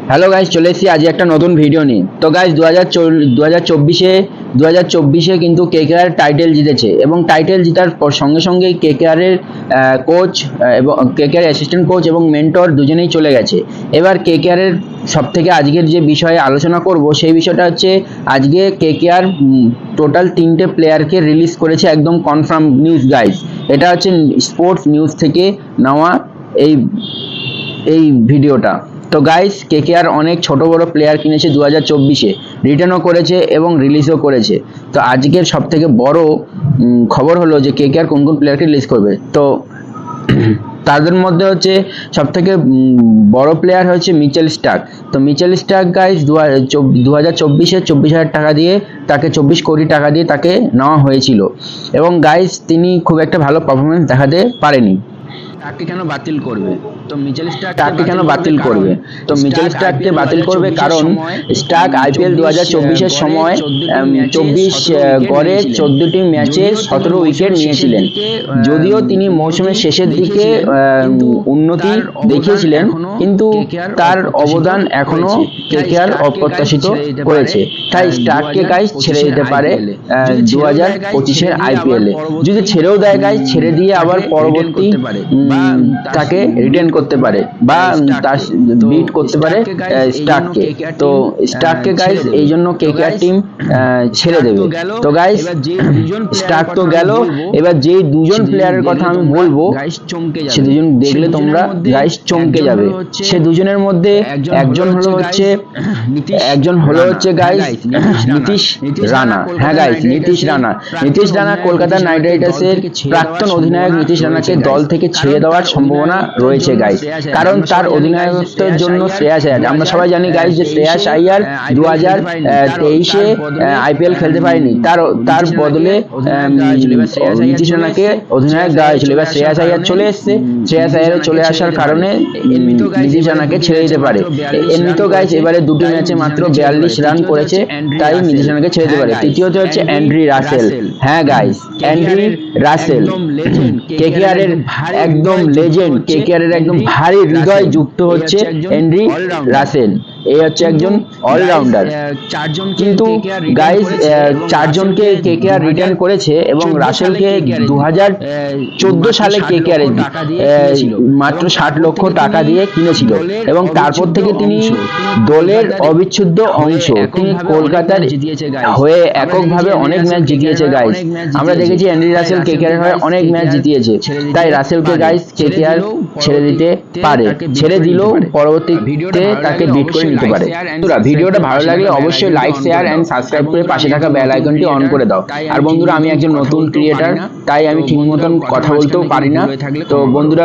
Hello guys, চলে এসেছি আজ একটা নতুন ভিডিও নিয়ে। তো গাইস 2024-এ কিন্তু কেকেআর টাইটেল জিতেছে এবং টাইটেল জেতার সঙ্গে সঙ্গে কেকেআর এর কোচ এবং কেকেআর অ্যাসিস্ট্যান্ট কোচ এবং মেন্টর দুজনেই চলে গেছে। এবার কেকেআর এর সব থেকে আজকের যে বিষয়ে আলোচনা করব সেই বিষয়টা হচ্ছে আজকে কেকেআর টোটাল 3টে প্লেয়ারকে রিলিজ করেছে, একদম কনফার্ম নিউজ গাইস। এটা হচ্ছে স্পোর্টস নিউজ থেকে নেওয়া এই ভিডিওটা। তো গাইস, কেকেআর অনেক ছোট বড় প্লেয়ার কিনেছে 2024-এ, রিটার্নও করেছে এবং রিলিজও করেছে। তো আজকের সব থেকে বড় খবর হলো যে কেকেআর কোন কোন প্লেয়ারকে রিলিজ করবে। তো তাদের মধ্যে হচ্ছে সব থেকে বড় প্লেয়ার হচ্ছে মিচেল স্টার্ক। তো মিচেল স্টার্ক গাইস 2024-এ 24,000 টাকা দিয়ে তাকে 24 কোটি টাকা দিয়ে তাকে নেওয়া হয়েছিল এবং গাইস তিনি খুব একটা ভালো পারফরমেন্স দেখাতে পারেনি। স্টার্ককে কেন বাতিল করবে? তো মিচেল স্টার্ককে কেন বাতিল করবে? তো মিচেল স্টার্ককে বাতিল করবে কারণ স্টার্ক আইপিএল 2024-এর সময় 24 গড়ে 14টি ম্যাচে 17 উইকেট নিয়েছিলেন। যদিও তিনি মৌসুমের শেষের দিকে উন্নতি দেখিয়েছিলেন, কিন্তু তার অবদান এখনো কেকেআর অপ্রত্যাশিত করেছে। তাই স্টার্ককে গাইস ছেড়ে দিতে পারে 2025-এর আইপিএল-এ। যদি ছেড়েও দেয় গাইস, ছেড়ে দিয়ে আবার পরবর্তী তাকে রিটেন করতে পারে বা তার বিট করতে পারে স্টার্ককে। তো স্টার্ককে গাইস এই জন্য কেকেআর টিম ছেড়ে দেবে। তো গাইস স্টার্ক তো গেল, এবার যে দুজন প্লেয়ারের কথা আমি বলবো সে দুজন দেখলে তোমরা গাইস চমকে যাবে। সে দুজনের মধ্যে একজন হলো হচ্ছে গাইস নীতিশ রানা। হ্যাঁ গাইস, নীতিশ রানা কলকাতা নাইট রাইডার্সের প্রাক্তন অধিনায়ক নীতিশ রানাকে দল থেকে ছেড়ে দেওয়ার সম্ভাবনা রয়েছে গাইস, কারণ তার অধিনায়কত্বের জন্য শ্রেয়াস আয়ার, আমরা সবাই জানি গাইস যে শ্রেয়াস আয়ার 2023-এ আইপিএল খেলতে পারেনি, তার বদলে নীতিশ রানাকে অধিনায়ক দেওয়া হয়েছিল। এবার শ্রেয়াস আয়ার চলে এসেছে, শ্রেয়াস আয়ারের চলে আসার কারণে নীতিশ রানাকে ছেড়ে দিতে পারে। এমনিত গাইস এবারে দুটি ম্যাচে মাত্র 42 রান করেছে, তাই নীতিশ রানাকে ছেড়ে দিতে পারে। তৃতীয়ত হচ্ছে অ্যান্ড্রি রাসেল। হ্যাঁ গাইস, অ্যান্ড্রি রাসেল কেকেআর এর একদম লেজেন্ড, কেকেআর এর একদম ভারী হৃদয় যুক্ত হচ্ছে অ্যান্ড্রি রাসেল। এই হচ্ছে একজন অলরাউন্ডার। কিন্তু গাইস চারজনকে কেকেআর রিটার্ন করেছে এবং রাসেলকে 2014 সালে কেকেআর মাত্র 60 লক্ষ টাকা দিয়ে কিনেছিল এবং তারপর থেকে তিনি দলের অবিচ্ছেদ্য অংশ। তিনি কলকাতার হয়ে এককভাবে অনেক ম্যাচ জিতিয়েছে গাইস। আমরা দেখেছি অ্যান্ড্রি রাসেল কেকেআর এর হয়ে অনেক ম্যাচ জিতিয়েছে, তাই রাসেলকে গাইস কেকেআর ছেড়ে দিতে পারে। ছেড়ে দিলেও পরবর্তীতে তাকে বিট করে নিতে পারে। বন্ধুরা, ভিডিওটা ভালো লাগলে অবশ্যই লাইক, শেয়ার এন্ড সাবস্ক্রাইব করে পাশে থাকা বেল আইকনটি অন করে দাও। আর বন্ধুরা, আমি একজন নতুন ক্রিয়েটার, তাই আমি ঠিক মতন কথা বলতেও পারি না। তো বন্ধুরা